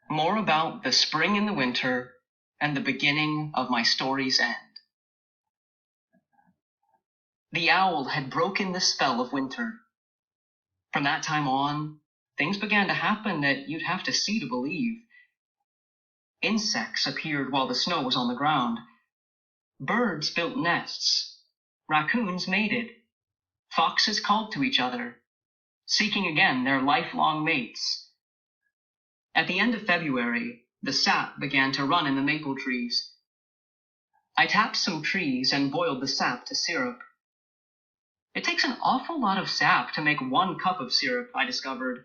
More about the spring and the winter and the beginning of my story's end. The owl had broken the spell of winter. From that time on, things began to happen that you'd have to see to believe. Insects appeared while the snow was on the ground. Birds built nests. Raccoons mated. Foxes called to each other, seeking again their lifelong mates. At the end of February, the sap began to run in the maple trees. I tapped some trees and boiled the sap to syrup. It takes an awful lot of sap to make 1 cup of syrup, I discovered.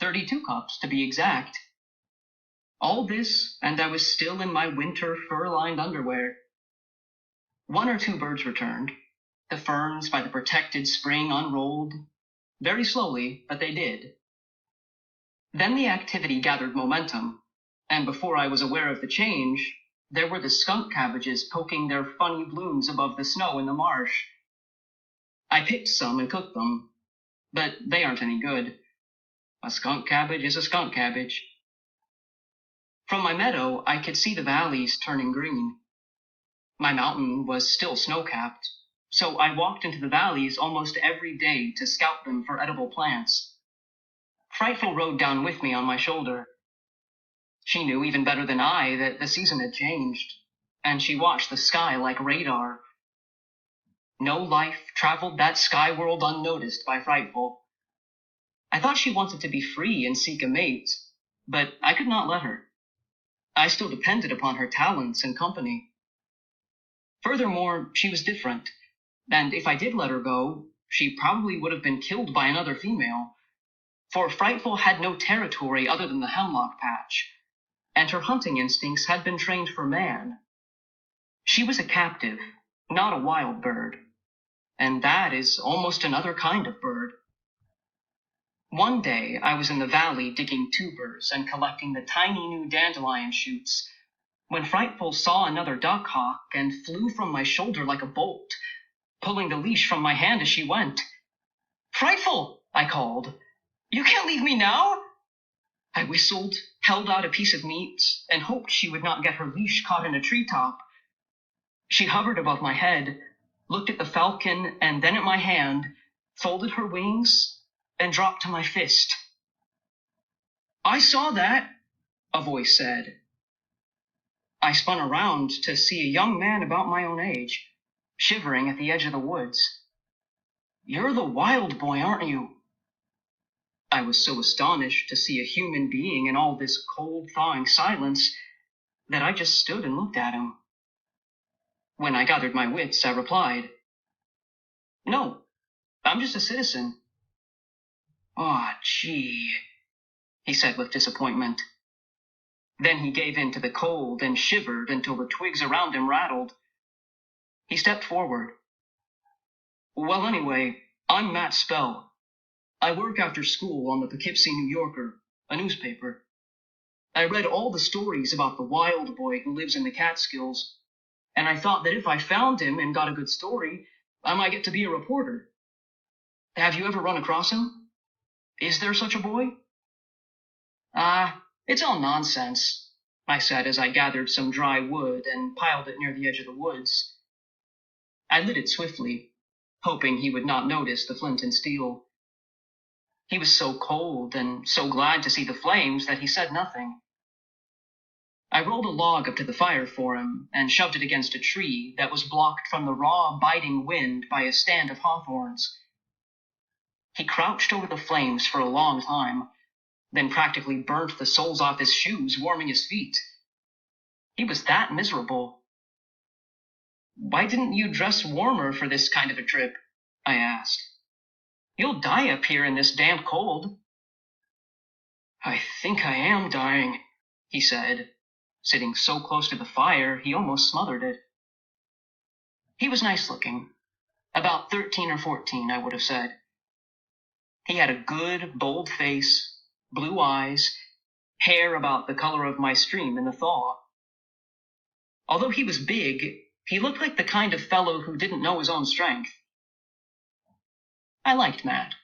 32 cups, to be exact. All this, and I was still in my winter fur-lined underwear. 1 or 2 birds returned. The ferns by the protected spring unrolled. Very slowly, but they did. Then the activity gathered momentum, and before I was aware of the change, there were the skunk cabbages poking their funny blooms above the snow in the marsh. I picked some and cooked them, but they aren't any good. A skunk cabbage is a skunk cabbage. From my meadow, I could see the valleys turning green. My mountain was still snow-capped, so I walked into the valleys almost every day to scout them for edible plants. Frightful rode down with me on my shoulder. She knew even better than I that the season had changed, and she watched the sky like radar. No life traveled that sky world unnoticed by Frightful. I thought she wanted to be free and seek a mate, but I could not let her. I still depended upon her talents and company. Furthermore, she was different, and if I did let her go, she probably would have been killed by another female, for Frightful had no territory other than the hemlock patch, and her hunting instincts had been trained for man. She was a captive, not a wild bird, and that is almost another kind of bird. One day I was in the valley digging tubers and collecting the tiny new dandelion shoots when Frightful saw another duck hawk and flew from my shoulder like a bolt, pulling the leash from my hand as she went. "Frightful!" I called. "You can't leave me now!" I whistled, held out a piece of meat, and hoped she would not get her leash caught in a treetop. She hovered above my head, looked at the falcon and then at my hand, folded her wings, and dropped to my fist. "I saw that," a voice said. I spun around to see a young man about my own age, shivering at the edge of the woods. "You're the wild boy, aren't you?" I was so astonished to see a human being in all this cold, thawing silence that I just stood and looked at him. When I gathered my wits, I replied, "No, I'm just a citizen." "Aw, gee," he said with disappointment. Then he gave in to the cold and shivered until the twigs around him rattled. He stepped forward. "Well, anyway, I'm Matt Spell. I work after school on the Poughkeepsie New Yorker, a newspaper. I read all the stories about the wild boy who lives in the Catskills, and I thought that if I found him and got a good story, I might get to be a reporter. Have you ever run across him? Is there such a boy?" It's all nonsense," I said as I gathered some dry wood and piled it near the edge of the woods. I lit it swiftly, hoping he would not notice the flint and steel. He was so cold and so glad to see the flames that he said nothing. I rolled a log up to the fire for him and shoved it against a tree that was blocked from the raw, biting wind by a stand of hawthorns. He crouched over the flames for a long time, then practically burnt the soles off his shoes, warming his feet. He was that miserable. "Why didn't you dress warmer for this kind of a trip?" I asked. "You'll die up here in this damp cold." "I think I am dying," he said, sitting so close to the fire he almost smothered it. He was nice-looking. About 13 or 14, I would have said. He had a good, bold face, blue eyes, hair about the color of my stream in the thaw. Although he was big, he looked like the kind of fellow who didn't know his own strength. I liked Matt.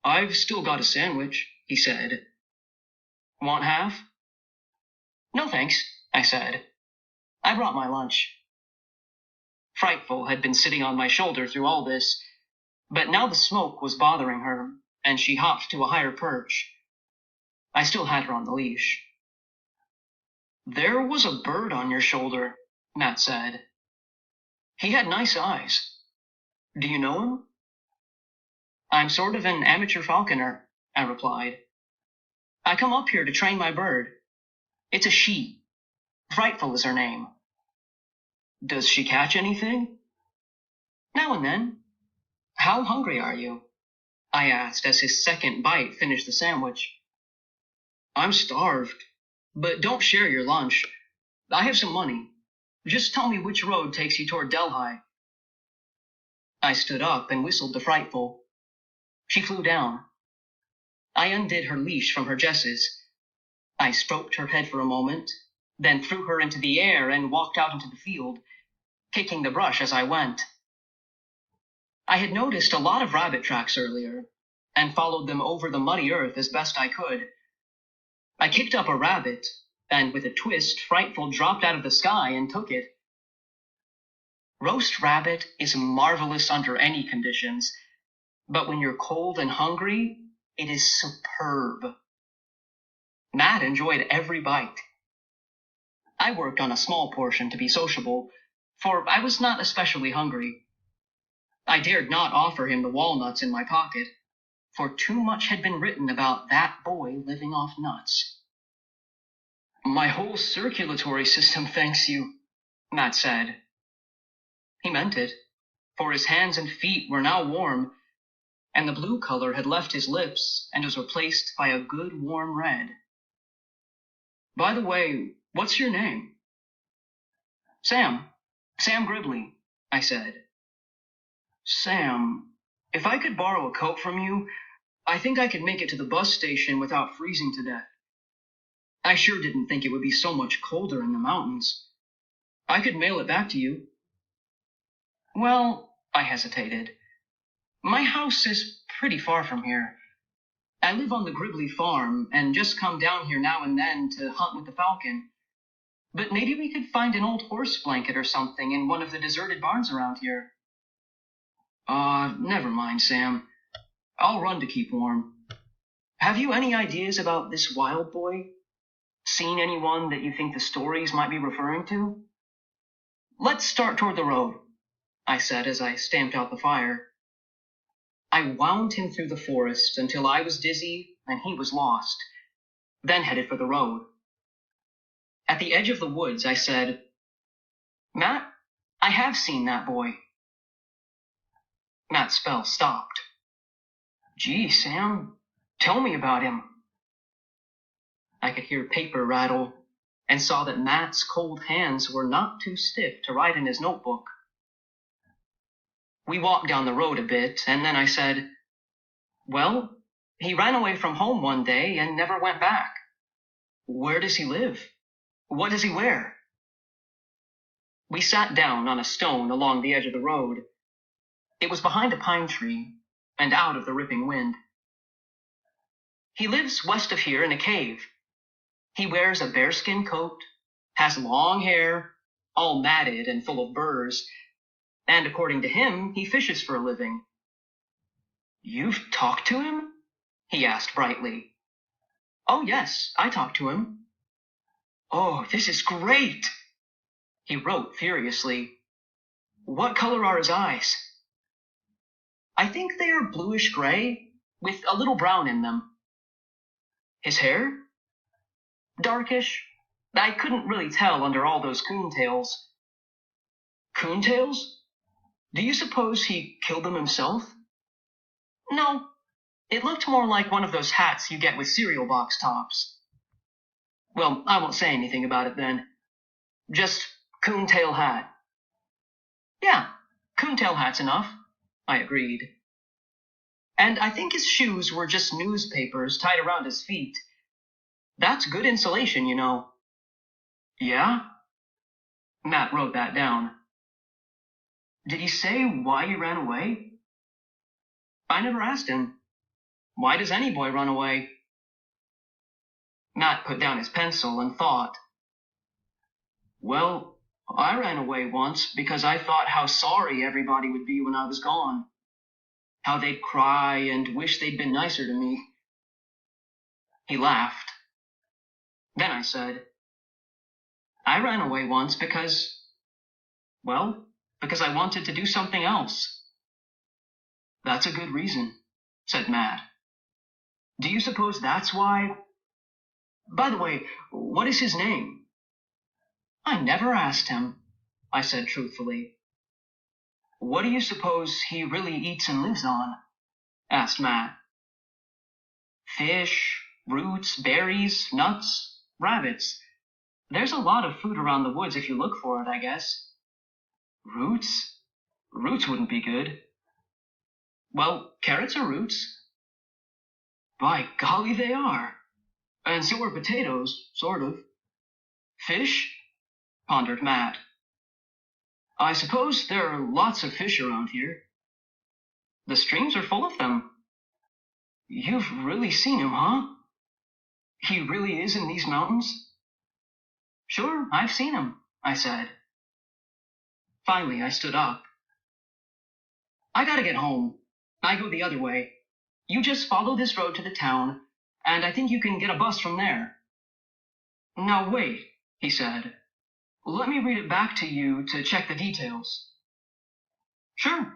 "I've still got a sandwich," he said. Want half? No thanks, I said. I brought my lunch. Frightful had been sitting on my shoulder through all this, but now the smoke was bothering her, and she hopped to a higher perch. I still had her on the leash. There was a bird on your shoulder, Matt said. He had nice eyes. Do you know him? I'm sort of an amateur falconer, I replied. I come up here to train my bird. It's a she. Frightful is her name. Does she catch anything? Now and then. How hungry are you? I asked as his second bite finished the sandwich. I'm starved, but don't share your lunch. I have some money. Just tell me which road takes you toward Delhi. I stood up and whistled to Frightful. She flew down. I undid her leash from her jesses. I stroked her head for a moment, then threw her into the air and walked out into the field, kicking the brush as I went. I had noticed a lot of rabbit tracks earlier, and followed them over the muddy earth as best I could. I kicked up a rabbit, and with a twist, Frightful dropped out of the sky and took it. Roast rabbit is marvelous under any conditions, but when you're cold and hungry, it is superb. Matt enjoyed every bite. I worked on a small portion to be sociable, for I was not especially hungry. I dared not offer him the walnuts in my pocket, for too much had been written about that boy living off nuts. My whole circulatory system thanks you, Matt said. He meant it, for his hands and feet were now warm, and the blue color had left his lips and was replaced by a good warm red. By the way, what's your name? Sam Gribley, I said. Sam, if I could borrow a coat from you, I think I could make it to the bus station without freezing to death. I sure didn't think it would be so much colder in the mountains. I could mail it back to you. Well, I hesitated. My house is pretty far from here. I live on the Gribley farm and just come down here now and then to hunt with the falcon. But maybe we could find an old horse blanket or something in one of the deserted barns around here. Never mind, Sam. I'll run to keep warm. Have you any ideas about this wild boy? Seen anyone that you think the stories might be referring to? Let's start toward the road, I said as I stamped out the fire. I wound him through the forest until I was dizzy and he was lost, then headed for the road. At the edge of the woods, I said, Matt, I have seen that boy. Matt's spell stopped. Gee, Sam, tell me about him. I could hear paper rattle and saw that Matt's cold hands were not too stiff to write in his notebook. We walked down the road a bit, and then I said, Well, he ran away from home one day and never went back. Where does he live? What does he wear? We sat down on a stone along the edge of the road. It was behind a pine tree and out of the ripping wind. He lives west of here in a cave. He wears a bearskin coat, has long hair, all matted and full of burrs, and according to him, he fishes for a living. You've talked to him? He asked brightly. Oh, yes, I talked to him. Oh, this is great! He wrote furiously. What color are his eyes? I think they are bluish gray, with a little brown in them. His hair? Darkish. I couldn't really tell under all those coontails. Coontails? Do you suppose he killed them himself? No. It looked more like one of those hats you get with cereal box tops. Well, I won't say anything about it then. Just coontail hat. Yeah, coontail hat's enough, I agreed. And I think his shoes were just newspapers tied around his feet. That's good insulation, you know. Yeah? Matt wrote that down. Did he say why he ran away? I never asked him. Why does any boy run away? Matt put down his pencil and thought. Well, I ran away once because I thought how sorry everybody would be when I was gone. How they'd cry and wish they'd been nicer to me. He laughed. Then I said, I ran away once because I wanted to do something else. That's a good reason, said Matt. Do you suppose that's why? By the way, what is his name? I never asked him, I said truthfully. What do you suppose he really eats and lives on? Asked Matt. Fish, roots, berries, nuts, rabbits. There's a lot of food around the woods if you look for it, I guess. Roots? Roots wouldn't be good. Well, carrots are roots. By golly, they are. And so are potatoes, sort of. Fish? Pondered Matt. I suppose there are lots of fish around here. The streams are full of them. You've really seen him, huh? He really is in these mountains? Sure, I've seen him, I said. Finally, I stood up. I gotta get home. I go the other way. You just follow this road to the town, and I think you can get a bus from there. Now wait, he said. Let me read it back to you to check the details. Sure,